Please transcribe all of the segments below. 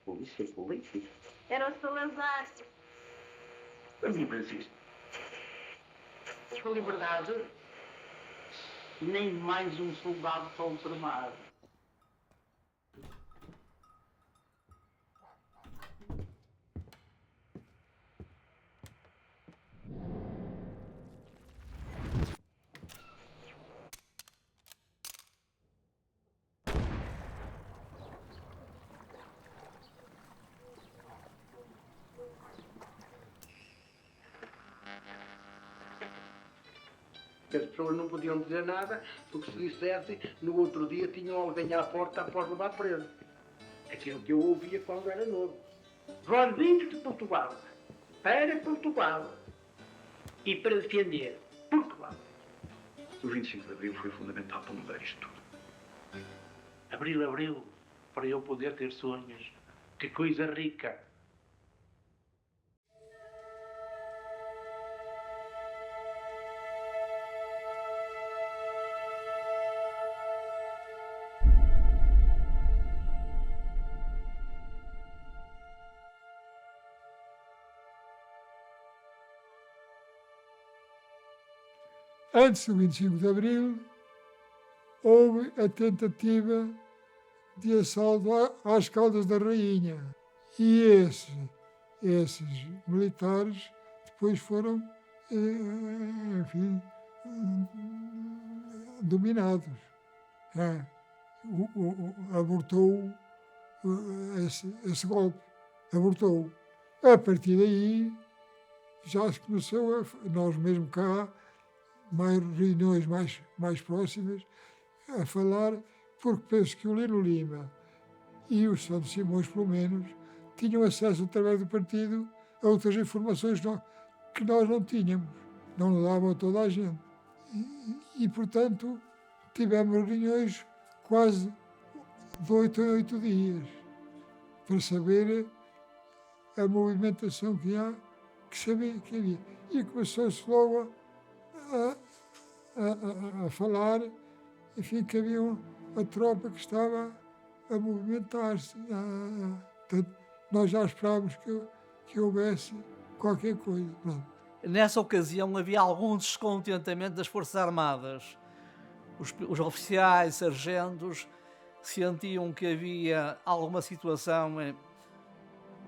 Polícia política? Era o Salazar. Mas e Francisco? Sua liberdade, nem mais um soldado solto armado. As pessoas não podiam dizer nada, porque se dissessem, no outro dia tinham alguém à porta após levar preso. Aquilo que eu ouvia quando era novo. Vozinhos de Portugal, para Portugal e para defender Portugal. O 25 de Abril foi fundamental para mudar isto tudo. Abril, para eu poder ter sonhos. Que coisa rica. Antes do 25 de Abril, houve a tentativa de assalto às Caldas da Rainha. E esses militares depois foram, enfim, dominados. Abortou esse golpe. Abortou. A partir daí, já se começou, nós mesmo cá, mais reuniões mais próximas, a falar, porque penso que o Lino Lima e o Santos Simões, pelo menos, tinham acesso através do partido a outras informações que nós não tínhamos, não davam a toda a gente. E portanto, tivemos reuniões quase de 8 em 8 dias, para saber a movimentação que havia. E começou-se logo a falar, enfim, que havia a tropa que estava a movimentar-se. Portanto, nós já esperávamos que houvesse qualquer coisa. Pronto. Nessa ocasião havia algum descontentamento das Forças Armadas. Os oficiais, sargentos, sentiam que havia alguma situação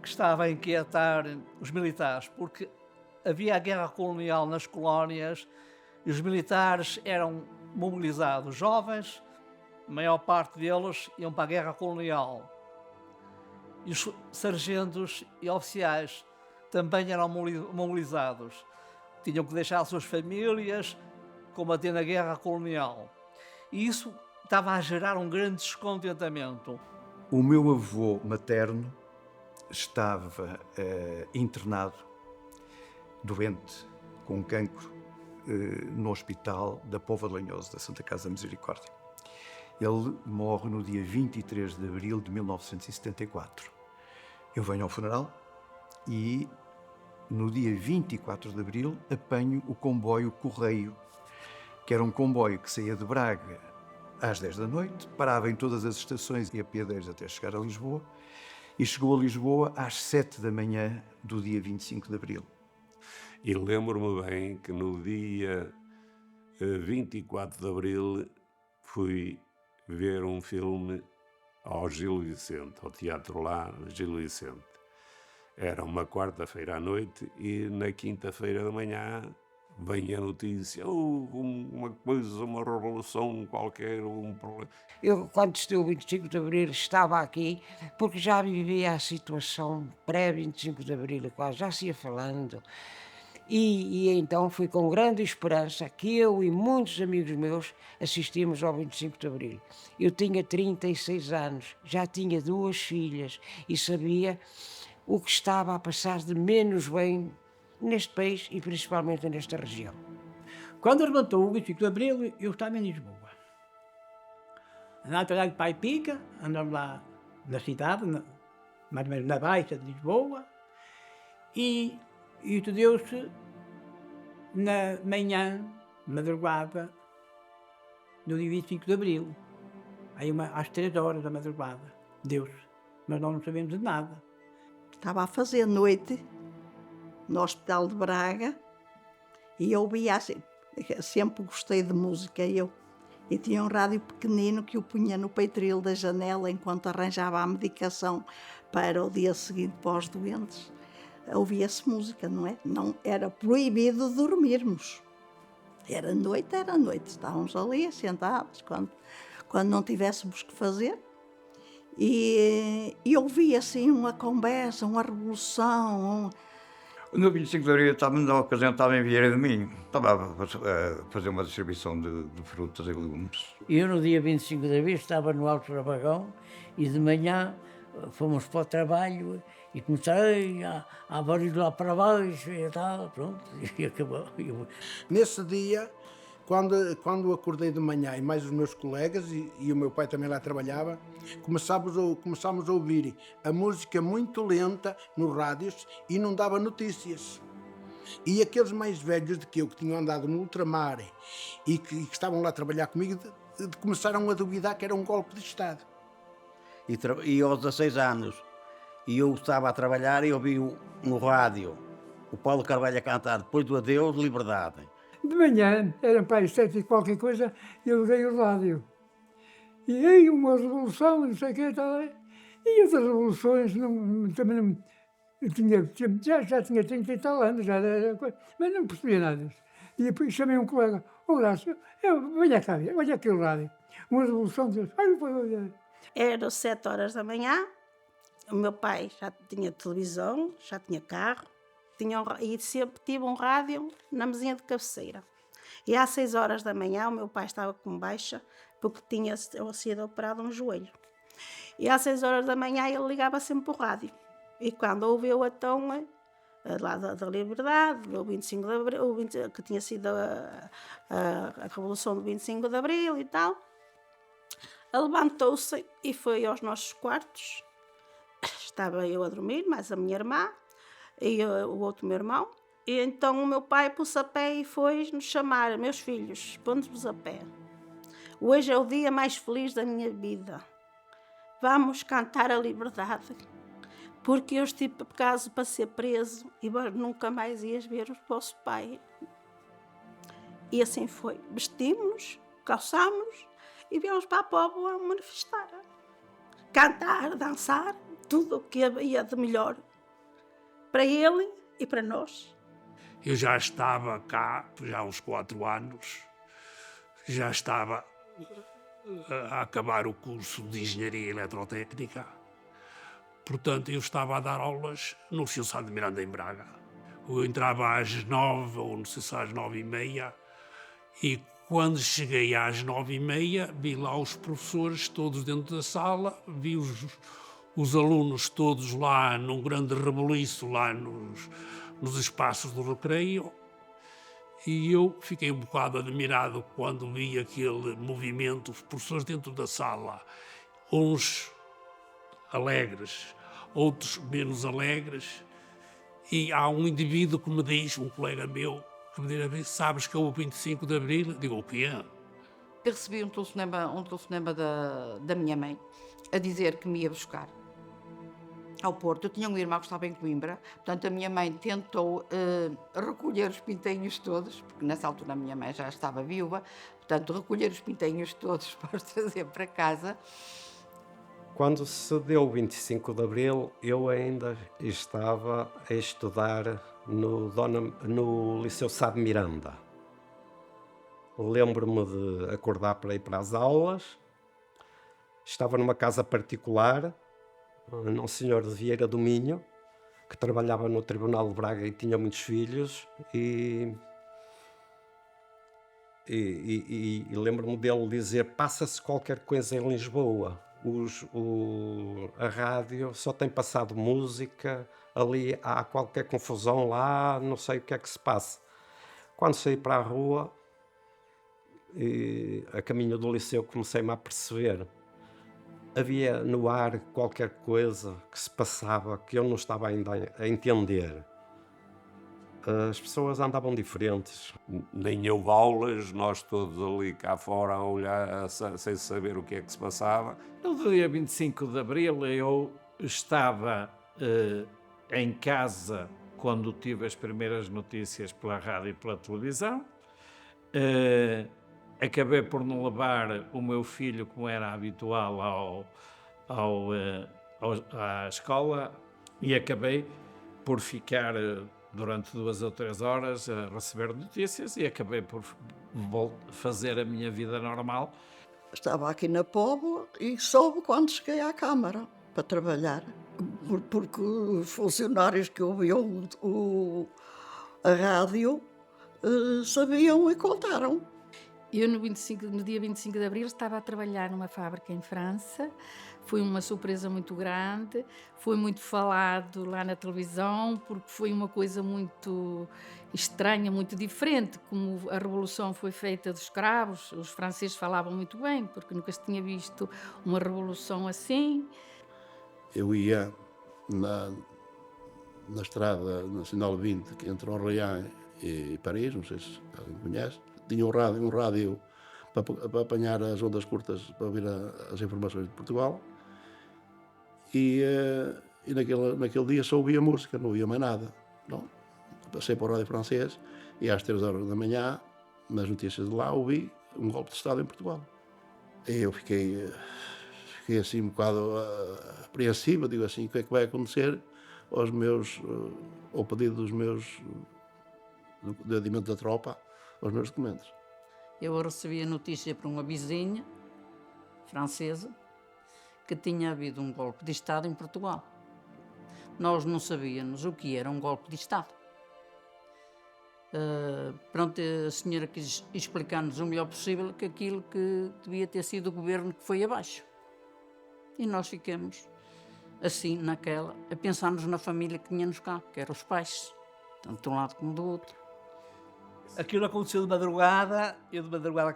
que estava a inquietar os militares, porque havia a guerra colonial nas colónias e os militares eram mobilizados. Jovens, a maior parte deles iam para a guerra colonial. E os sargentos e oficiais também eram mobilizados. Tinham que deixar as suas famílias, combater na guerra colonial. E isso estava a gerar um grande descontentamento. O meu avô materno estava internado, doente, com cancro, no hospital da Póvoa de Lanhoso, da Santa Casa da Misericórdia. Ele morre no dia 23 de abril de 1974. Eu venho ao funeral e, no dia 24 de abril, apanho o comboio Correio, que era um comboio que saía de Braga às 10 da noite, parava em todas as estações e apiadeiros até chegar a Lisboa, e chegou a Lisboa às 7 da manhã do dia 25 de abril. E lembro-me bem que no dia 24 de abril fui ver um filme ao Gil Vicente, ao teatro lá, Gil Vicente. Era uma quarta-feira à noite e na quinta-feira da manhã vem a notícia, uma coisa, uma revolução qualquer, um problema. Eu, quando esteve o 25 de Abril, estava aqui, porque já vivia a situação pré-25 de Abril, quase já se ia falando. E então foi com grande esperança que eu e muitos amigos meus assistimos ao 25 de Abril. Eu tinha 36 anos, já tinha 2 filhas e sabia o que estava a passar de menos bem neste país e principalmente nesta região. Quando levantou o 25 de Abril, eu estava em Lisboa. Na cidade de Pai Pica, andamos lá na cidade, mais ou menos na Baixa de Lisboa, e isso deu-se na manhã, madrugada, do dia 25 de Abril, aí às 3 horas da madrugada, deu-se. mas nós não sabemos de nada. Estava a fazer noite no Hospital de Braga e eu ouvia assim, sempre gostei de música eu, e tinha um rádio pequenino que eu punha no peitoril da janela enquanto arranjava a medicação para o dia seguinte para os doentes. Ouvia-se música, não é? Não era proibido dormirmos. Era noite, estávamos ali sentados quando não tivéssemos que fazer. E ouvia assim uma conversa, uma revolução. No 25 de Abril, na ocasião, estava em Vieira de Minho. Estava a fazer uma distribuição de frutas e legumes. Eu, no dia 25 de Abril, estava no Alto Trabagão e de manhã fomos para o trabalho e comecei a barulho lá para baixo e tal, pronto, e acabou. Nesse dia, quando acordei de manhã e mais os meus colegas, e o meu pai também lá trabalhava, começámos a ouvir a música muito lenta nos rádios e não dava notícias. E aqueles mais velhos do que eu, que tinham andado no ultramar e que estavam lá a trabalhar comigo, começaram a duvidar que era um golpe de Estado. E aos 16 anos, e eu estava a trabalhar e ouvi no rádio o Paulo Carvalho a cantar Depois do Adeus, Liberdade. De manhã, eram para as 7 e qualquer coisa, eu liguei o rádio. E aí uma revolução, não sei o que, tal. E outras revoluções, também não... Já tinha 30 e tal anos, já era coisa, mas não percebia nada. E depois chamei um colega, Horácio, venha cá, olha aqui o rádio. Uma revolução, Era 7 horas da manhã, o meu pai já tinha televisão, já tinha carro, e sempre tive um rádio na mesinha de cabeceira. E às 6 horas da manhã o meu pai estava com baixa, porque tinha sido operado um joelho. E às 6 horas da manhã ele ligava sempre o rádio. E quando ouviu então, lá da Liberdade, o 25 de Abril, que tinha sido a Revolução do 25 de Abril e tal, levantou-se e foi aos nossos quartos. Estava eu a dormir, mais a minha irmã e o outro meu irmão. E então o meu pai pôs-se a pé e foi-nos chamar, meus filhos, põe-nos a pé. Hoje é o dia mais feliz da minha vida. Vamos cantar a liberdade. Porque eu estive por caso para ser preso e nunca mais ias ver o vosso pai. E assim foi. Vestimos-nos, calçámos-nos e viemos para a Póvoa a manifestar. Cantar, dançar, tudo o que havia de melhor para ele e para nós. Eu já estava cá, já há uns 4 anos, já estava a acabar o curso de Engenharia Eletrotécnica. Portanto, eu estava a dar aulas no Liceu Sá de Miranda, em Braga. Eu entrava às 9, ou não sei se às 9h30, e quando cheguei às 9h30, vi lá os professores todos dentro da sala, vi os alunos todos lá num grande rebuliço, lá nos espaços do recreio, e eu fiquei um bocado admirado quando vi aquele movimento, os professores dentro da sala, uns alegres, outros menos alegres, e há um indivíduo que me diz, um colega meu, que me diz, sabes que é o 25 de Abril? Digo, o que é? Eu recebi um telefonema da minha mãe a dizer que me ia buscar ao Porto. Eu tinha um irmão que estava em Coimbra, portanto a minha mãe tentou recolher os pintainhos todos, porque nessa altura a minha mãe já estava viúva, portanto recolher os pintainhos todos para os trazer para casa. Quando se deu o 25 de Abril, eu ainda estava a estudar no Liceu Sá de Miranda. Lembro-me de acordar para ir para as aulas. Estava numa casa particular, um senhor de Vieira do Minho, que trabalhava no Tribunal de Braga e tinha muitos filhos, e lembro-me dele dizer, passa-se qualquer coisa em Lisboa. A rádio só tem passado música, ali há qualquer confusão lá, não sei o que é que se passa. Quando saí para a rua, a caminho do liceu, comecei-me a perceber. Havia no ar qualquer coisa que se passava que eu não estava ainda a entender. As pessoas andavam diferentes. Nem houve aulas, nós todos ali cá fora a olhar sem saber o que é que se passava. No dia 25 de Abril eu estava em casa quando tive as primeiras notícias pela rádio e pela televisão. Acabei por não levar o meu filho, como era habitual, à escola, e acabei por ficar durante 2 ou 3 horas a receber notícias e acabei por fazer a minha vida normal. Estava aqui na Póvoa e soube quando cheguei à Câmara para trabalhar, porque os funcionários que ouviam a rádio sabiam e contaram. Eu, no dia 25 de Abril, estava a trabalhar numa fábrica em França. Foi uma surpresa muito grande, foi muito falado lá na televisão, porque foi uma coisa muito estranha, muito diferente. Como a Revolução foi feita dos escravos, os franceses falavam muito bem, porque nunca se tinha visto uma revolução assim. Eu ia na Estrada Nacional 20, entre Orléans e Paris, não sei se alguém conhece. Tinha um rádio para apanhar as ondas curtas, para ouvir as informações de Portugal. E naquele dia só ouvia música, não ouvia mais nada. Não. Passei para o rádio francês e às 3 horas da manhã, nas notícias de lá, ouvi um golpe de Estado em Portugal. E eu fiquei assim um bocado apreensivo, digo assim, o que é que vai acontecer ao pedido dos meus, do adimento da tropa, aos meus documentos. Eu recebi a notícia por uma vizinha francesa que tinha havido um golpe de Estado em Portugal. Nós não sabíamos o que era um golpe de Estado. Pronto, a senhora quis explicar-nos o melhor possível que aquilo que devia ter sido o governo que foi abaixo. E nós ficamos assim, naquela, a pensar-nos na família que tínhamos cá, que eram os pais, tanto de um lado como do outro. Aquilo aconteceu de madrugada,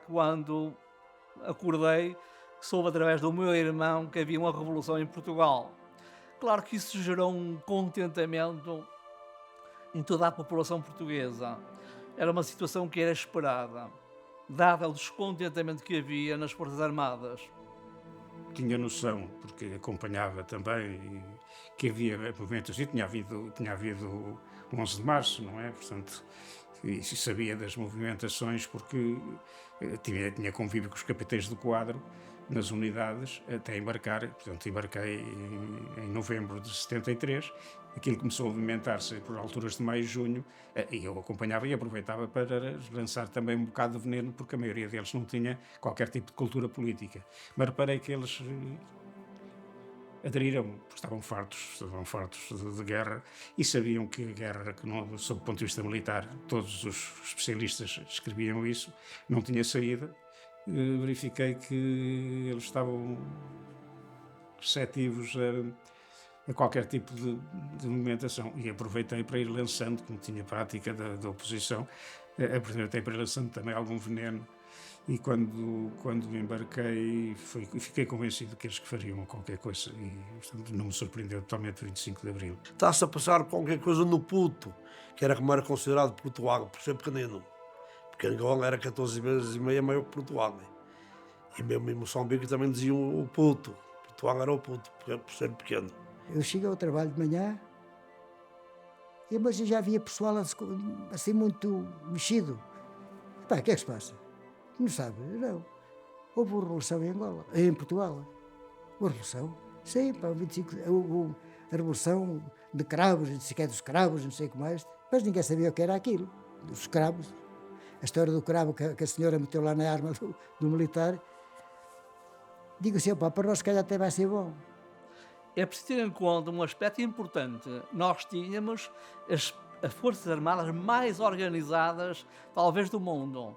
quando acordei, soube através do meu irmão que havia uma revolução em Portugal. Claro que isso gerou um contentamento em toda a população portuguesa. Era uma situação que era esperada, dado o descontentamento que havia nas Forças Armadas. Tinha noção, porque acompanhava também, que havia movimentos, e tinha havido o 11 de Março, não é? Portanto, e sabia das movimentações porque tinha convívio com os capitães do quadro nas unidades até embarcar. Portanto, embarquei em novembro de 73. Aquilo começou a movimentar-se por alturas de maio e junho, e eu acompanhava e aproveitava para lançar também um bocado de veneno, porque a maioria deles não tinha qualquer tipo de cultura política. Mas reparei que eles aderiram, porque estavam fartos de guerra e sabiam que a guerra, que não, sob o ponto de vista militar, todos os especialistas escreviam isso, não tinha saída. Verifiquei que eles estavam receptivos a qualquer tipo de movimentação e aproveitei para ir lançando, como tinha prática da oposição, aproveitei para ir lançando também algum veneno. E quando embarquei, fiquei convencido que eles que fariam qualquer coisa e, portanto, não me surpreendeu totalmente o 25 de Abril. Está-se a passar qualquer coisa no Puto, que era como era considerado Portugal, por ser pequenino. Porque Angola era 14 vezes e meia maior que Portugal. Né? E mesmo em Moçambique também diziam o Puto. Portugal era o Puto, por ser pequeno. Eu cheguei ao trabalho de manhã, mas já havia pessoal assim muito mexido. Pá, o que é que se passa? Não sabe? Não. Houve uma revolução em Angola, em Portugal. Uma revolução? Sim, pá, 25, a revolução de cravos, não sei o que é dos cravos, não sei o que mais. Mas ninguém sabia o que era aquilo, dos cravos. A história do cravo que a senhora meteu lá na arma do militar. Digo assim, pá, para nós se calhar até vai ser bom. É preciso ter em conta um aspecto importante. Nós tínhamos as Forças Armadas mais organizadas, talvez, do mundo.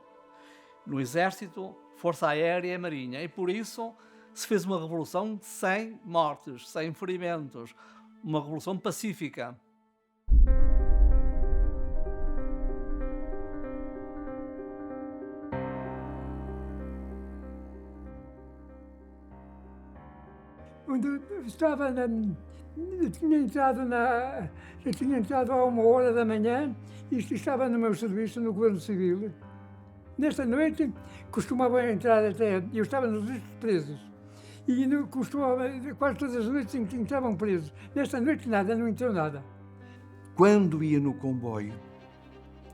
No Exército, Força Aérea e Marinha. E por isso se fez uma revolução sem mortes, sem ferimentos. Uma revolução pacífica. Eu tinha entrado a 1h da manhã e estava no meu serviço no Governo Civil. Nesta noite costumavam entrar até, eu estava nos listos presos, E costumava, quase todas as noites entravam presos. Nesta noite nada, não entrou nada. Quando ia no comboio,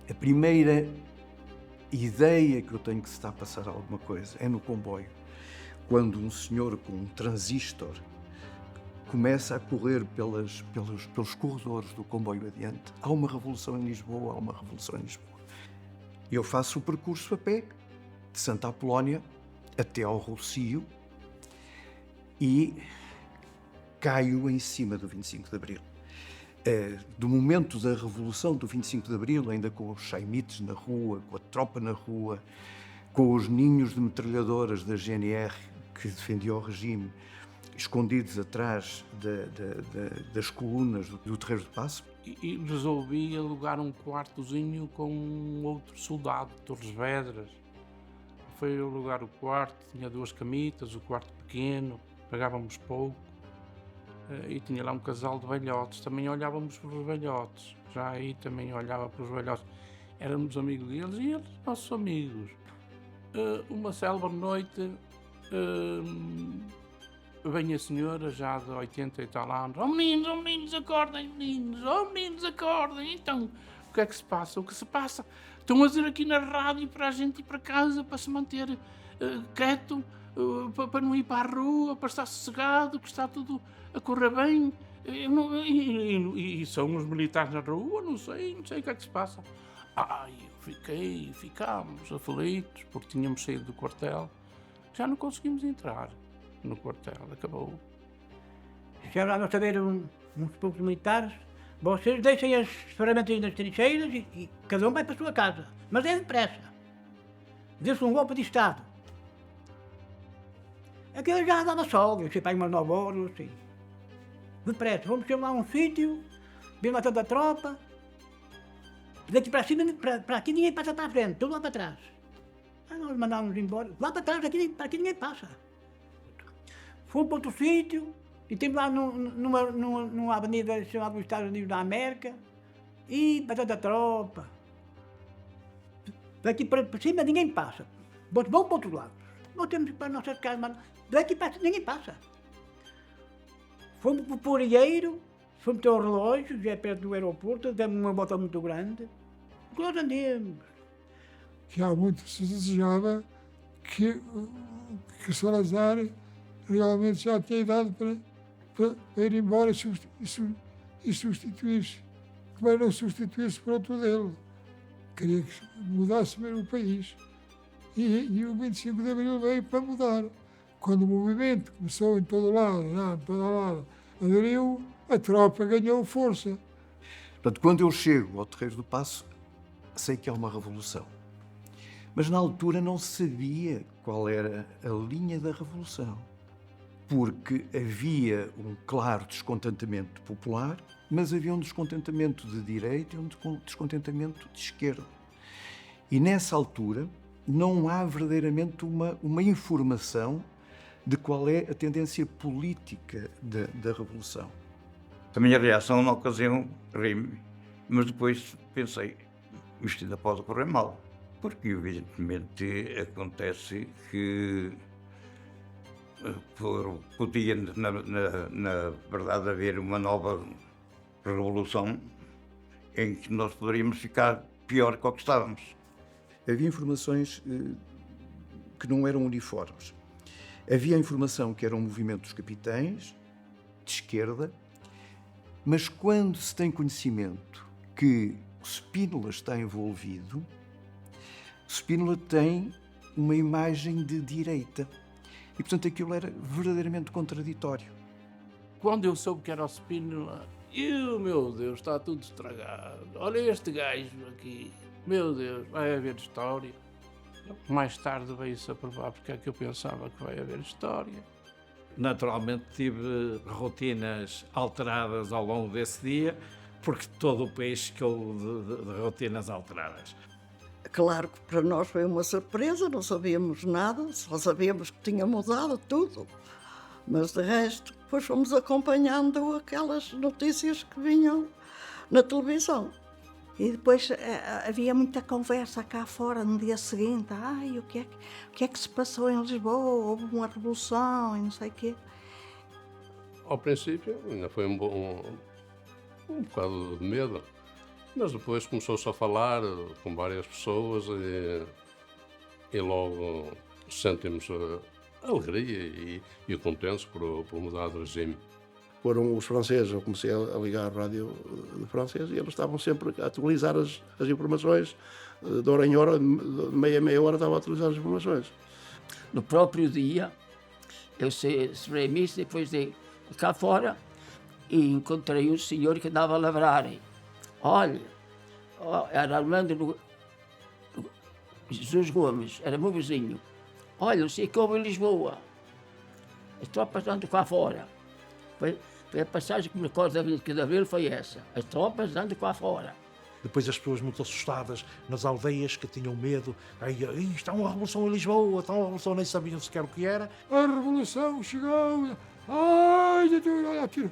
a primeira ideia que eu tenho que se está a passar alguma coisa é no comboio. Quando um senhor com um transistor começa a correr pelos corredores do comboio adiante, há uma revolução em Lisboa, há uma revolução em Lisboa. Eu faço o percurso a pé, de Santa Apolónia até ao Rossio, e caio em cima do 25 de Abril. Do momento da Revolução do 25 de Abril, ainda com os chaimites na rua, com a tropa na rua, com os ninhos de metralhadoras da GNR que defendiam o regime, escondidos atrás das colunas do Terreiro de Paço. E resolvi alugar um quartozinho com um outro soldado, Torres Vedras. Foi alugar o quarto, tinha 2 camitas, o quarto pequeno, pagávamos pouco. E tinha lá um casal de velhotes, também olhávamos para os velhotes. Já aí também olhava para os velhotes. Éramos amigos deles e eles nossos amigos. Uma célebre noite, vem a senhora já de 80 e tal anos. Oh meninos, acordem, meninos. Oh meninos, acordem. Então, o que é que se passa? O que se passa? Estão a dizer aqui na rádio para a gente ir para casa, para se manter quieto, para não ir para a rua, para estar sossegado, que está tudo a correr bem. E são os militares na rua, não sei o que é que se passa. Ficámos aflitos, porque tínhamos saído do quartel. Já não conseguimos entrar no quartel, acabou. Chegaram lá nós saber uns poucos militares, vocês deixem as ferramentas nas trincheiras e cada um vai para a sua casa. Mas é depressa. Deu-se um golpe de Estado. Aquilo já dava sol, eu sei para aí umas 9 horas, assim. Depressa, vamos chamar a um sítio, vem lá toda a tropa. Daqui para cima, para aqui ninguém passa para a frente, tudo lá para trás. Aí nós mandámos embora, lá para trás, para aqui ninguém passa. Fomos para outro sítio, e temos lá numa avenida chamada dos Estados Unidos da América, e para toda a tropa. Daqui para cima ninguém passa. Vão para o outro lado. Nós temos para as nossas casas, mas daqui para cima ninguém passa. Fomos para o Porieiro, fomos ao relógio, já é perto do aeroporto, demos uma volta muito grande. Nós andemos. Que há muito se desejava que Salazar realmente já tinha idade para ir embora e substituir-se. Que bem não substituir-se por outro dele. Queria que mudasse mesmo o país. E o 25 de Abril veio para mudar. Quando o movimento começou em todo lado, aderiu, a tropa ganhou força. Portanto, quando eu chego ao Terreiro do Paço, sei que há uma revolução. Mas na altura não sabia qual era a linha da revolução. Porque havia um claro descontentamento popular, mas havia um descontentamento de direita e um descontentamento de esquerda. E nessa altura não há verdadeiramente uma informação de qual é a tendência política da Revolução. A minha reação na ocasião ri-me, mas depois pensei, isto ainda pode correr mal, porque evidentemente acontece que podia na verdade haver uma nova revolução em que nós poderíamos ficar pior que o que estávamos. Havia informações que não eram uniformes. Havia a informação que eram movimentos capitães, de esquerda, mas quando se tem conhecimento que o Spínola está envolvido, o Spínola tem uma imagem de direita. E, portanto, aquilo era verdadeiramente contraditório. Quando eu soube que era o Spínola, meu Deus, está tudo estragado. Olha este gajo aqui. Meu Deus, vai haver história. Mais tarde veio-se a provar porque é que eu pensava que vai haver história. Naturalmente tive rotinas alteradas ao longo desse dia, porque todo o país ficou de rotinas alteradas. Claro que para nós foi uma surpresa, não sabíamos nada, só sabíamos que tinha mudado tudo. Mas de resto, depois fomos acompanhando aquelas notícias que vinham na televisão. E depois havia muita conversa cá fora no dia seguinte. Ai, o que é que se passou em Lisboa? Houve uma revolução e não sei o quê. Ao princípio ainda foi um bocado de medo, mas depois começou-se a falar com várias pessoas e logo sentimos a alegria e contentes por mudar de regime. Foram os franceses, eu comecei a ligar a rádio de francês e eles estavam sempre a atualizar as informações, de hora em hora, de meia hora estavam a atualizar as informações. No próprio dia, eu celebrei a missa, depois de cá fora, e encontrei um senhor que andava a lavrar. Olha, era Armando Jesus Gomes, era meu vizinho. Olha, não sei o que houve em Lisboa. As tropas andam cá fora. Foi a passagem que me recordo da 25 de Abril, foi essa. As tropas andam cá fora. Depois as pessoas muito assustadas nas aldeias que tinham medo. Aí, está uma revolução em Lisboa, está uma revolução, nem sabiam sequer o que era. A revolução chegou. Ai, Jesus, olha aquilo.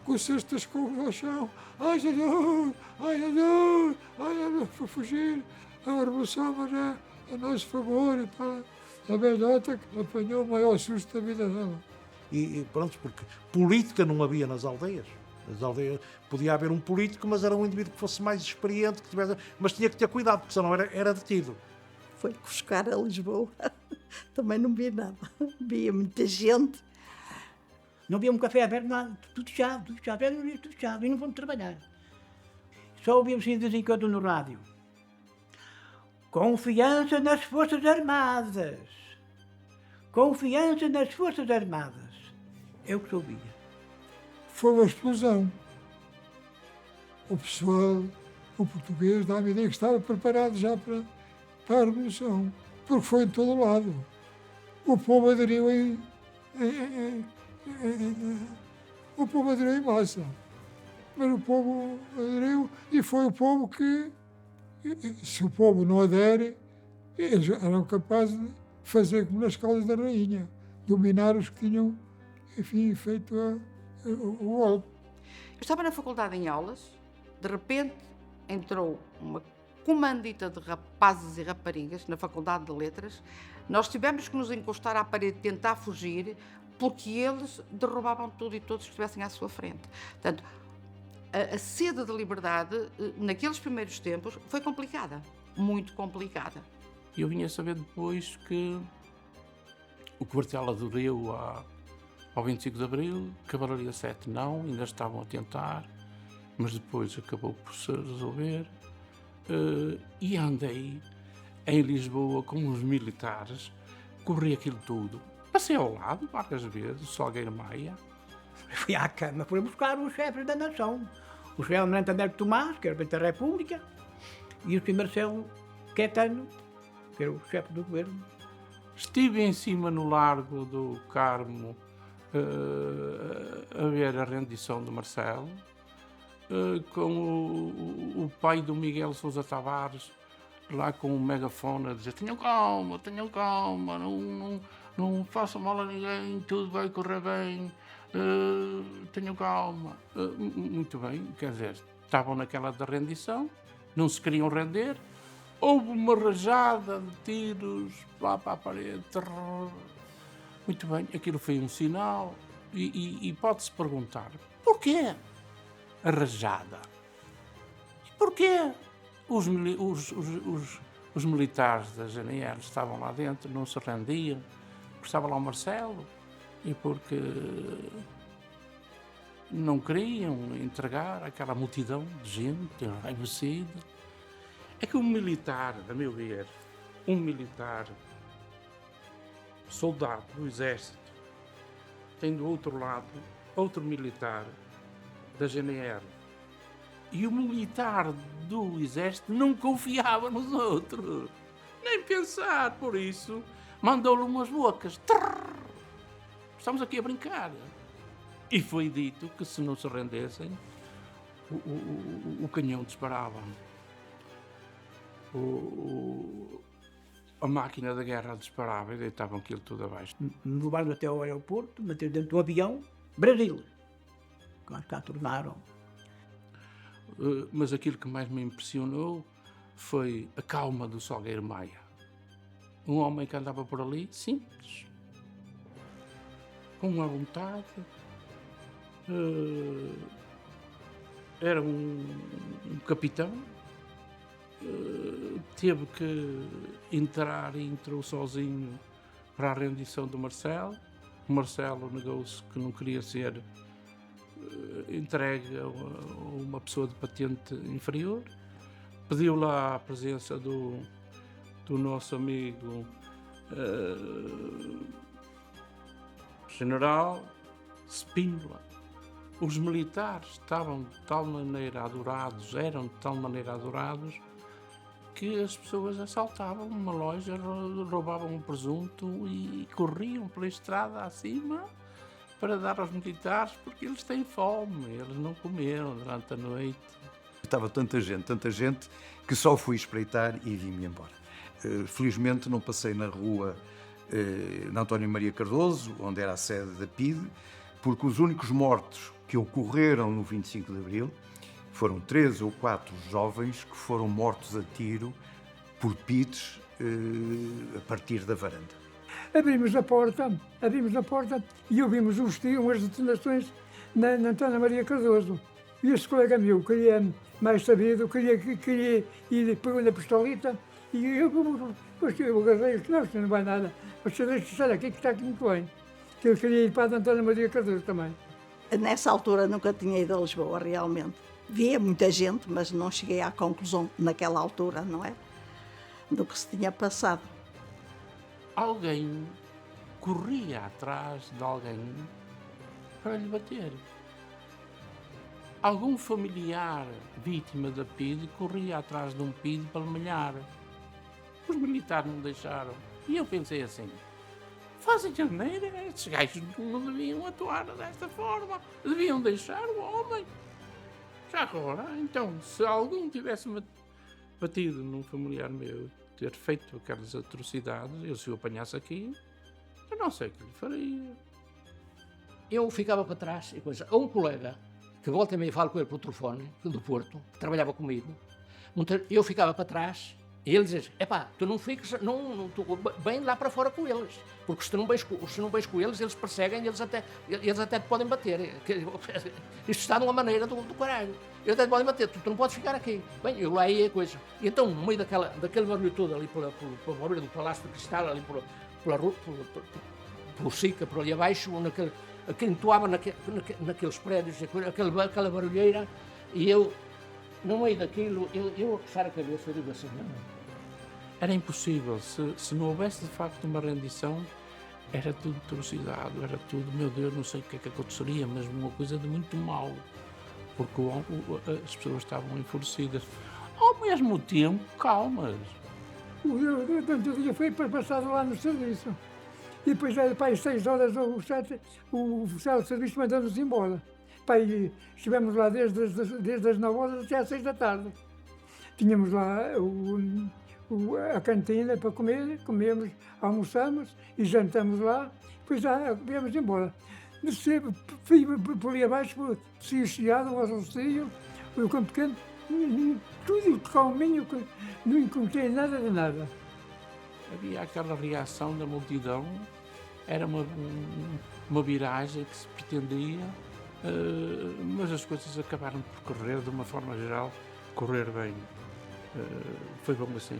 Com cestas com o chão. Ai, Jesus, ai, Jesus, ai, Jesus, foi fugir. A revolução, mas é a nosso favor. E tal. A velhota que apanhou o maior susto da vida dela. E pronto, porque política não havia nas aldeias. Nas aldeias podia haver um político, mas era um indivíduo que fosse mais experiente, que tivesse, mas tinha que ter cuidado, porque senão era detido. Foi buscar a Lisboa. Também não vi nada. Via muita gente. Não havia um café aberto, nada. Tudo fechado, tudo fechado. E não fomos trabalhar. Só ouvíamos de vez em quando no rádio. Confiança nas Forças Armadas. Confiança nas Forças Armadas. É o que ouvia. Foi uma explosão. O pessoal, o português, dá-me a ideia que estava preparado já para a revolução, porque foi em todo o lado. O povo aderiu o povo aderiu em massa. Mas o povo aderiu e foi o povo que, se o povo não adere, eles eram capazes de fazer como nas escolas da rainha, dominar os que tinham, enfim, feito o golpe. Eu estava na faculdade em aulas, de repente entrou uma comandita de rapazes e raparigas na Faculdade de Letras. Nós tivemos que nos encostar à parede, tentar fugir, porque eles derrubavam tudo e todos que estivessem à sua frente. Portanto, a sede de liberdade, naqueles primeiros tempos, foi complicada, muito complicada. Eu vinha saber depois que o quartel aderiu ao 25 de Abril, Cavalaria 7 não, ainda estavam a tentar, mas depois acabou por se resolver. E andei em Lisboa com os militares, corri aquilo tudo. Passei ao lado várias vezes, Salgueiro Maia. Fui à cama, fui buscar os chefes da nação. O chefe Almirante André Tomás, que era o presidente da República, e o Sr. Marcelo Caetano, que era o chefe do governo. Estive em cima no Largo do Carmo a ver a rendição do Marcelo, com o pai do Miguel Sousa Tavares, lá com o megafone a dizer: tenham calma, não façam mal a ninguém, tudo vai correr bem, tenham calma. Muito bem, quer dizer, estavam naquela da rendição, não se queriam render, houve uma rajada de tiros lá para a parede. Muito bem, aquilo foi um sinal e pode-se perguntar: porquê a rajada? Porquê os militares da GNR estavam lá dentro, não se rendiam? Porque estava lá o Marcelo e porque não queriam entregar aquela multidão de gente enraivecida. É que um militar, a meu ver, soldado do exército, tem do outro lado outro militar da GNR. E o militar do exército não confiava nos outros, nem pensar, por isso mandou-lhe umas bocas. Trrr! Estamos aqui a brincar. E foi dito que se não se rendessem, o canhão disparava. A máquina da guerra disparava e deitavam aquilo tudo abaixo. Me levaram até ao aeroporto, meteram dentro de um avião, Brasil. Quando cá tornaram. mas aquilo que mais me impressionou foi a calma do Salgueiro Maia. Um homem que andava por ali, simples, com uma vontade, era um capitão, teve que entrar e entrou sozinho para a rendição do Marcelo. O Marcelo negou-se, que não queria ser entregue a uma pessoa de patente inferior. Pediu lá a presença do nosso amigo general Spínola. Os militares estavam de tal maneira adorados, eram de tal maneira adorados, que as pessoas assaltavam uma loja, roubavam um presunto e corriam pela estrada acima para dar aos militares, porque eles têm fome, eles não comeram durante a noite. Estava tanta gente, que só fui espreitar e vim-me embora. Felizmente não passei na rua na António Maria Cardoso, onde era a sede da PIDE, porque os únicos mortos que ocorreram no 25 de Abril foram 3 ou 4 jovens que foram mortos a tiro por PIDEs a partir da varanda. Abrimos a porta e ouvimos umas detonações na António Maria Cardoso. E esse colega meu queria mais sabido, queria ir, pegou na pistolita e eu agarrei, não, não vai nada, você deixa estar aqui que está aqui muito bem. Que eu queria ir para a António Maria Cardoso também. Nessa altura nunca tinha ido a Lisboa, realmente. Via muita gente, mas não cheguei à conclusão, naquela altura, não é? Do que se tinha passado. Alguém corria atrás de alguém para lhe bater. Algum familiar vítima da PIDE corria atrás de um PIDE para lhe malhar. Os militares não deixaram. E eu pensei assim, fazem asneira, estes gajos não deviam atuar desta forma, deviam deixar o homem. Já agora, então, se algum tivesse batido num familiar meu, ter feito aquelas atrocidades, eu se o apanhasse aqui, eu não sei o que lhe faria. Eu ficava para trás e coisa. Um colega, que volta e meia falo com ele pelo telefone, do Porto, que trabalhava comigo, eu ficava para trás e ele dizia, epá, tu não fiques, tu bem lá para fora com eles, porque se não vais com eles, eles perseguem, eles até te podem bater. Isto está de uma maneira do caralho. Eles até te podem bater, tu não podes ficar aqui. Bem, eu lá ia a coisa. E então, no meio daquele barulho todo ali, pela barulho do Palácio de Cristal, ali pela rua, pelo Sica, por ali abaixo, aquele entoava naqueles prédios, aquela barulheira, e eu, no meio daquilo, eu a coçar a cabeça, eu digo assim, não. Era impossível, se não houvesse de facto uma rendição, era tudo atrocidade, era tudo, meu Deus, não sei o que é que aconteceria, mas uma coisa de muito mal, porque as pessoas estavam enfurecidas. Ao mesmo tempo, calmas. Tanto dia foi passado lá no serviço. E depois, às 6 horas ou 7, o oficial de serviço mandou-nos embora. Pai, estivemos lá desde as 9 horas até às 6 da tarde. Tínhamos lá a cantina para comer, comemos, almoçamos e jantamos lá, depois já viemos embora. Fui por ali abaixo, desci o Chiado, o Rocio, o Campo Pequeno, tudo calminho, não encontrei nada de nada. Havia aquela reação da multidão, era uma viragem que se pretendia, mas as coisas acabaram por correr, de uma forma geral, correr bem. Foi bom assim.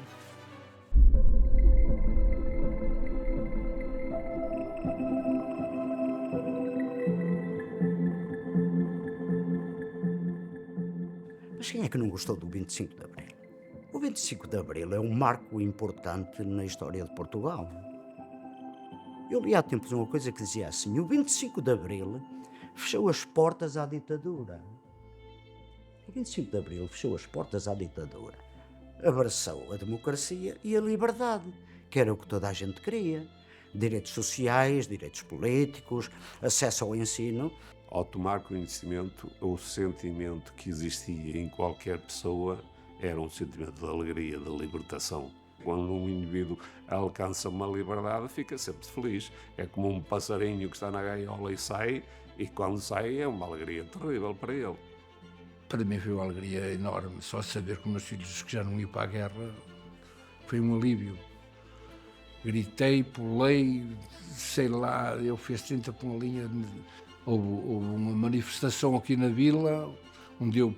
Mas quem é que não gostou do 25 de Abril? O 25 de Abril é um marco importante na história de Portugal. Eu li há tempos uma coisa que dizia assim, o 25 de Abril fechou as portas à ditadura. O 25 de Abril fechou as portas à ditadura. Abraçou a democracia e a liberdade, que era o que toda a gente queria. Direitos sociais, direitos políticos, acesso ao ensino. Ao tomar conhecimento, o sentimento que existia em qualquer pessoa era um sentimento de alegria, de libertação. Quando um indivíduo alcança uma liberdade, fica sempre feliz. É como um passarinho que está na gaiola e quando sai é uma alegria terrível para ele. Para mim foi uma alegria enorme, só saber que os meus filhos que já não iam para a guerra foi um alívio. Gritei, pulei, sei lá, eu fiz 30 por uma linha. Houve uma manifestação aqui na vila, onde eu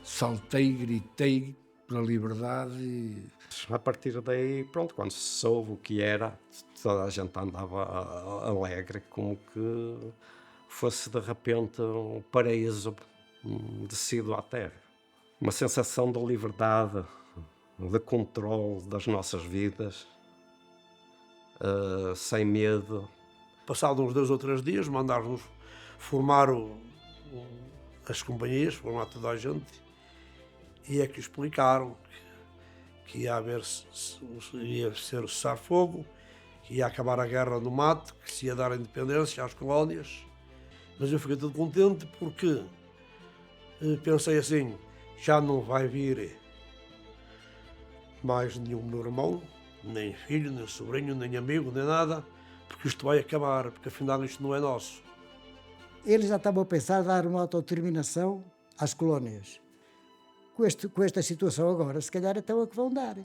saltei, gritei pela liberdade. E... A partir daí, pronto, quando se soube o que era, toda a gente andava alegre, como que fosse de repente um paraíso descido à terra. Uma sensação de liberdade, de controle das nossas vidas, sem medo. Passado uns 2 ou 3 dias, mandaram-nos formar as companhias, formar toda a gente, e é que explicaram que ia haver, ia ser o cessar-fogo, que ia acabar a guerra no mato, que se ia dar a independência às colónias. Mas eu fiquei todo contente porque pensei assim, já não vai vir mais nenhum meu irmão, nem filho, nem sobrinho, nem amigo, nem nada, porque isto vai acabar, porque afinal isto não é nosso. Eles já estavam a pensar em dar uma autodeterminação às colónias. Com esta situação agora, se calhar então é que vão dar.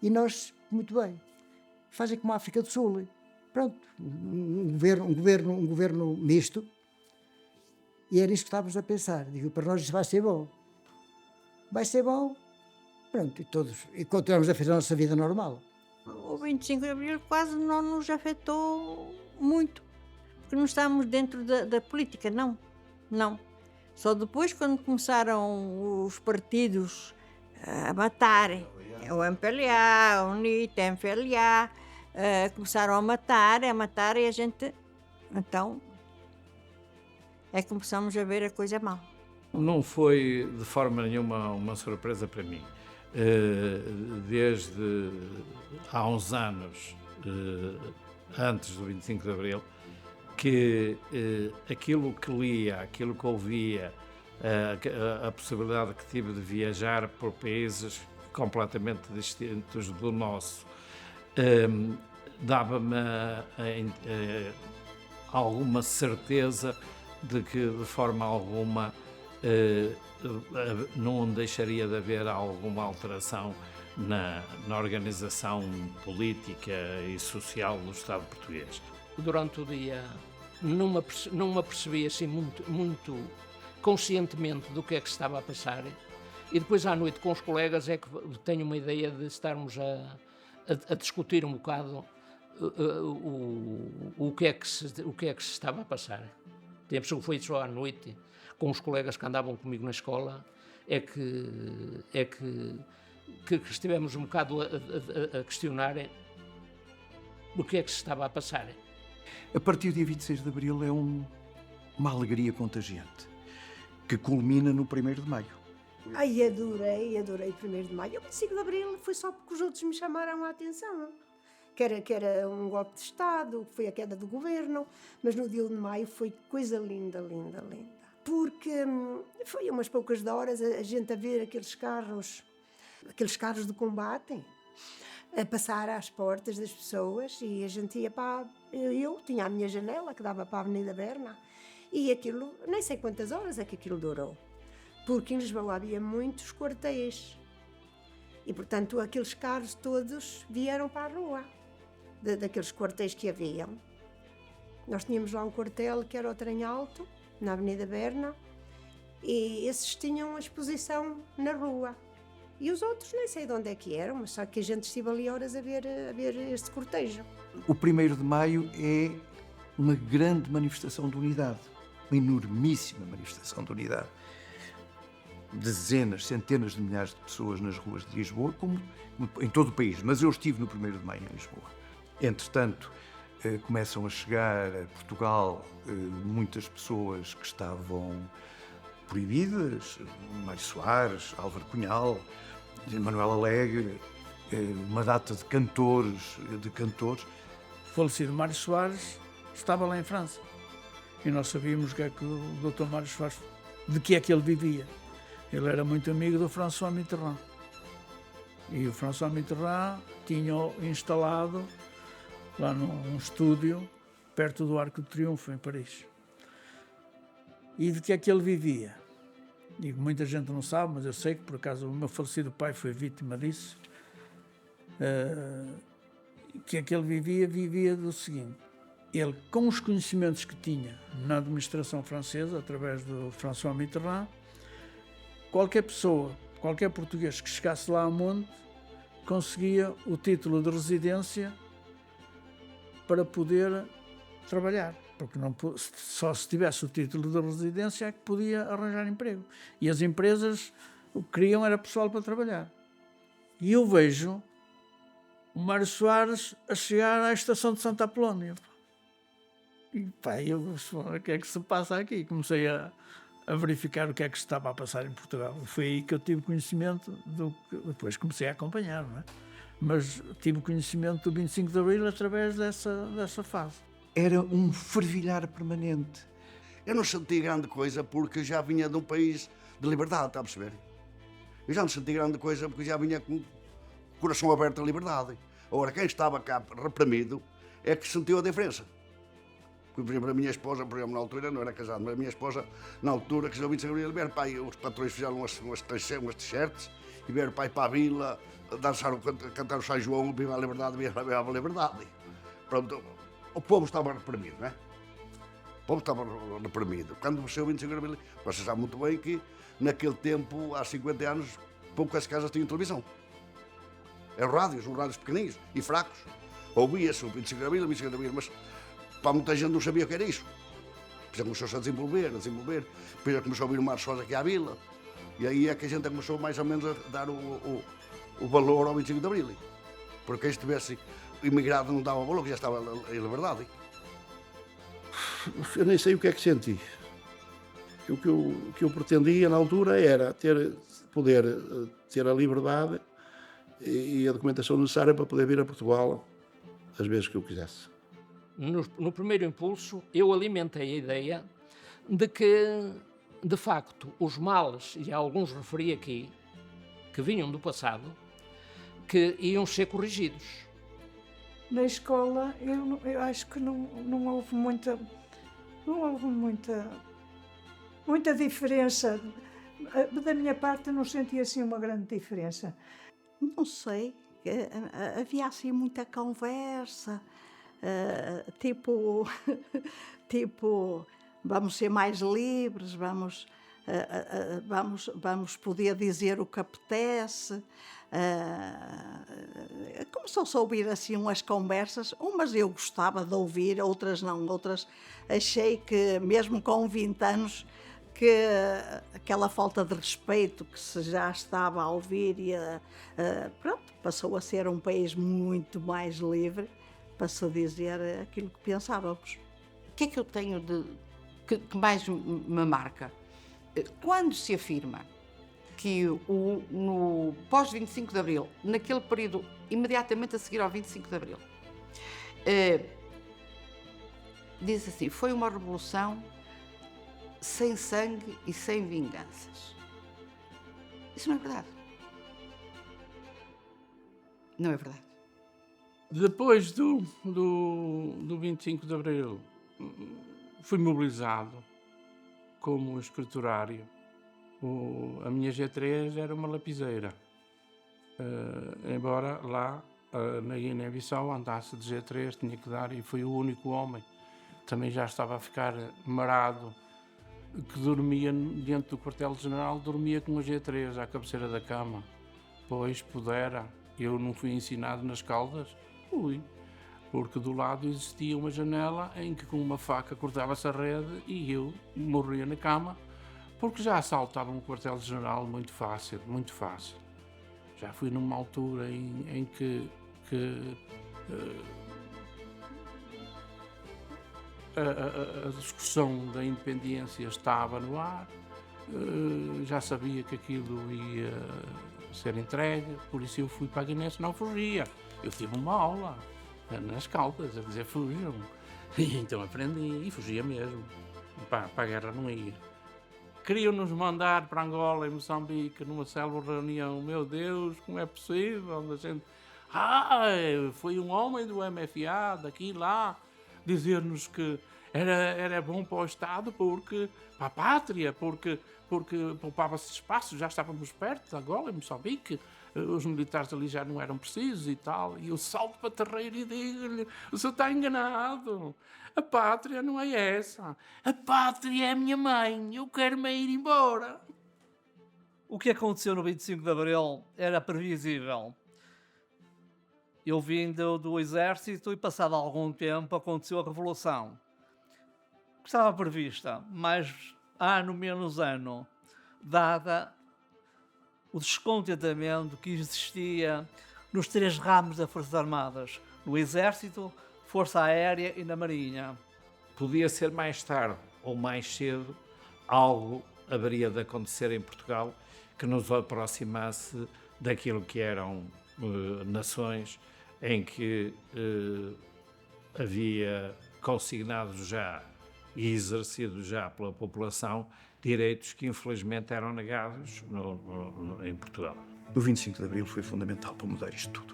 E nós, muito bem, fazem como a África do Sul. Pronto, um governo misto. E era isso que estávamos a pensar. Digo, para nós isso vai ser bom. Vai ser bom. Pronto, e continuamos a fazer a nossa vida normal. O 25 de Abril quase não nos afetou muito, porque não estávamos dentro da política, não. Só depois, quando começaram os partidos a matarem, o MPLA, o UNIT, a MFLA, começaram a matar e a gente, então, é que começamos a ver a coisa mal. Não foi de forma nenhuma uma surpresa para mim. Desde há uns anos, antes do 25 de Abril, que aquilo que lia, aquilo que ouvia, a possibilidade que tive de viajar por países completamente distintos do nosso, dava-me alguma certeza de que, de forma alguma, não deixaria de haver alguma alteração na organização política e social do Estado português. Durante o dia não me apercebi assim muito conscientemente do que é que se estava a passar, e depois à noite com os colegas é que tenho uma ideia de estarmos a discutir um bocado o que é que se estava a passar. Tempos que foi só à noite, com os colegas que andavam comigo na escola, é que estivemos um bocado a questionar o que é que se estava a passar. A partir do dia 26 de Abril é uma alegria contagiante, que culmina no 1º de Maio. Ai, adorei o 1º de Maio. O 25 de Abril foi só porque os outros me chamaram a atenção. Que era um golpe de Estado, que foi a queda do governo, mas no dia 1 de Maio foi coisa linda. Porque foi umas poucas horas a gente a ver aqueles carros de combate a passar às portas das pessoas, e a gente ia para... Eu tinha a minha janela que dava para a Avenida Berna, e aquilo, nem sei quantas horas é que aquilo durou, porque em Lisboa havia muitos quartéis, e portanto aqueles carros todos vieram para a rua, daqueles quartéis que haviam. Nós tínhamos lá um quartel que era o Trem Alto, na Avenida Berna, e esses tinham a exposição na rua. E os outros nem sei de onde é que eram, mas só que a gente estive ali horas a ver este cortejo. O 1º de Maio é uma grande manifestação de unidade, uma enormíssima manifestação de unidade. Dezenas, centenas de milhares de pessoas nas ruas de Lisboa, como em todo o país, mas eu estive no 1º de Maio em Lisboa. Entretanto, começam a chegar a Portugal muitas pessoas que estavam proibidas, Mário Soares, Álvaro Cunhal, Manuel Alegre, uma data de cantores. O falecido Mário Soares estava lá em França, e nós sabíamos que é que o Dr. Mário Soares, de que é que ele vivia. Ele era muito amigo do François Mitterrand, e o François Mitterrand tinha instalado lá num estúdio perto do Arco de Triunfo, em Paris. E de que é que ele vivia? Digo, muita gente não sabe, mas eu sei que por acaso o meu falecido pai foi vítima disso. Que aquele vivia do seguinte: ele, com os conhecimentos que tinha na administração francesa, através do François Mitterrand, qualquer pessoa, qualquer português que chegasse lá a monte, conseguia o título de residência para poder trabalhar. Porque só se tivesse o título de residência é que podia arranjar emprego. E as empresas o que queriam era pessoal para trabalhar. E eu vejo o Mário Soares a chegar à estação de Santa Apolónia. E pá, eu, o que é que se passa aqui? Comecei a verificar o que é que se estava a passar em Portugal. Foi aí que eu tive conhecimento do que depois comecei a acompanhar, não é? Mas tive conhecimento do 25 de Abril através dessa fase. Era um fervilhar permanente. Eu não senti grande coisa porque já vinha de um país de liberdade, está a perceber? Eu já não senti grande coisa porque já vinha com o coração aberto à liberdade. Agora, quem estava cá reprimido é que sentiu a diferença. Porque, por exemplo, a minha esposa, por exemplo, na altura, não era casado, mas a minha esposa, na altura, que já ouvi dizer, ver, pai, os patrões fizeram umas t-shirts e vieram pai para a vila, dançar, cantar o São João, viva a liberdade, viva a liberdade. Pronto, o povo estava reprimido, não é? O povo estava reprimido. Quando você o 25 de Abril, você sabe muito bem que, naquele tempo, há 50 anos, poucas casas tinham televisão. Eram rádios, uns rádios pequeninos e fracos. Ouvia-se o 25 de Abril, mas para muita gente não sabia o que era isso. Depois começou-se a desenvolver. Depois começou a ouvir uma sós aqui à vila. E aí é que a gente começou mais ou menos a dar o valor ao 25 de Abril. Porque quem estivesse imigrado não dava valor, que já estava em liberdade. Eu nem sei o que é que senti. O que eu pretendia na altura era poder ter a liberdade e a documentação necessária para poder vir a Portugal as vezes que eu quisesse. No primeiro impulso, eu alimentei a ideia de que, de facto, os males, e alguns referi aqui, que vinham do passado, que iam ser corrigidos. Na escola, eu acho que não houve muita diferença. Da minha parte, não senti assim uma grande diferença. Não sei, havia assim muita conversa, tipo, vamos ser mais livres, vamos poder dizer o que apetece. Começou-se a ouvir assim umas conversas, umas eu gostava de ouvir, outras não, outras achei que mesmo com 20 anos que aquela falta de respeito que se já estava a ouvir e pronto, passou a ser um país muito mais livre para se dizer aquilo que pensávamos. O que é que eu tenho que mais me marca? Quando se afirma que no pós-25 de Abril, naquele período imediatamente a seguir ao 25 de Abril, diz assim, foi uma revolução sem sangue e sem vinganças. Isso não é verdade. Não é verdade. Depois do 25 de Abril, fui mobilizado como escriturário. A minha G3 era uma lapiseira. Embora lá na Guiné-Bissau andasse de G3, tinha que dar, e fui o único homem. Também já estava a ficar marado, que dormia dentro do quartel-general, dormia com a G3 à cabeceira da cama. Pois pudera, eu não fui ensinado nas Caldas, fui, porque do lado existia uma janela em que com uma faca cortava-se a rede e eu morria na cama, porque já assaltava um quartel-general muito fácil, muito fácil. Já fui numa altura em que a discussão da independência estava no ar, já sabia que aquilo ia ser entregue, por isso eu fui para a Guiné, senão fugia. Eu tive uma aula nas Caldas, a dizer fujam. E então aprendi e fugia mesmo. Para a guerra não ia. Queriam-nos mandar para Angola e Moçambique numa célebre reunião. Meu Deus, como é possível? A gente, foi um homem do MFA, daqui e lá, dizer-nos que era bom para o Estado, para a pátria, porque poupava-se espaço, já estávamos perto de Angola, em Moçambique, os militares ali já não eram precisos e tal. E eu salto para terreiro e digo-lhe: o senhor está enganado, a pátria não é essa, a pátria é a minha mãe, eu quero-me ir embora. O que aconteceu no 25 de Abril era previsível. Eu vim do exército e, passado algum tempo, aconteceu a Revolução. Que estava prevista, mais ano menos ano, dada o descontentamento que existia nos 3 ramos das Forças Armadas, no Exército, Força Aérea e na Marinha. Podia ser mais tarde ou mais cedo, algo haveria de acontecer em Portugal que nos aproximasse daquilo que eram nações em que havia consignados já e exercidos já pela população direitos que infelizmente eram negados em Portugal. O 25 de Abril foi fundamental para mudar isto tudo.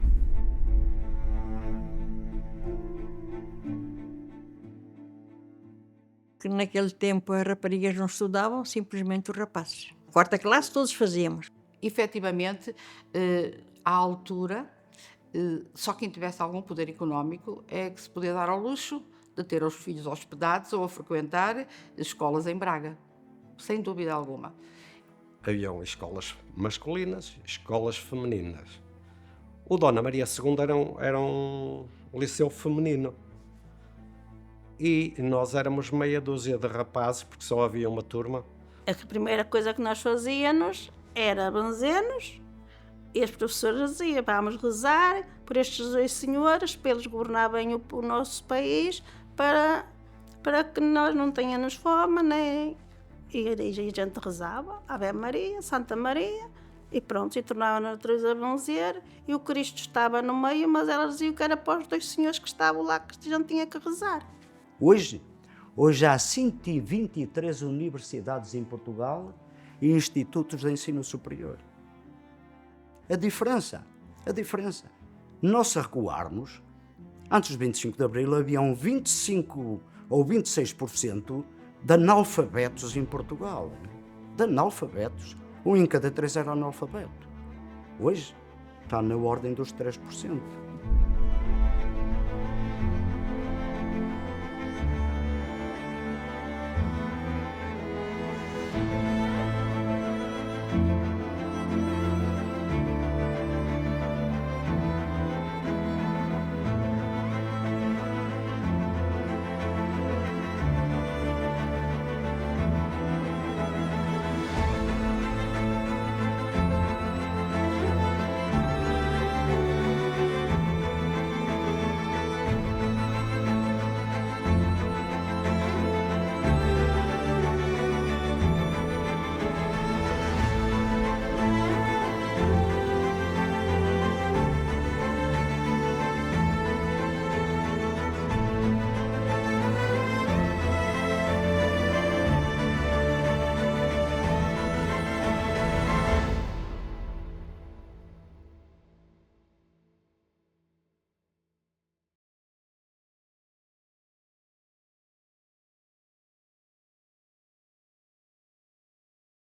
Que naquele tempo as raparigas não estudavam, simplesmente os rapazes. Quarta classe todos fazíamos. Efetivamente, à altura, só quem tivesse algum poder económico é que se podia dar ao luxo de ter os filhos hospedados ou a frequentar escolas em Braga, sem dúvida alguma. Haviam escolas masculinas, escolas femininas. O Dona Maria II era um liceu feminino. E nós éramos meia dúzia de rapazes, porque só havia uma turma. A primeira coisa que nós fazíamos era benzer-nos, e as professoras diziam: vamos rezar por estes 2 senhores, para eles governar bem o nosso país, para que nós não tenhamos fome, né? E a gente rezava, Ave Maria, Santa Maria, e pronto, e tornava-nos outra vez a benzer, e o Cristo estava no meio, mas elas diziam que era para os 2 senhores que estavam lá que a gente tinha que rezar. Hoje há 123 universidades em Portugal e institutos de ensino superior. A diferença. Nós, se recuarmos, antes do 25 de Abril haviam 25 ou 26% de analfabetos em Portugal. De analfabetos. 1 em cada 3 era analfabeto. Hoje está na ordem dos 3%.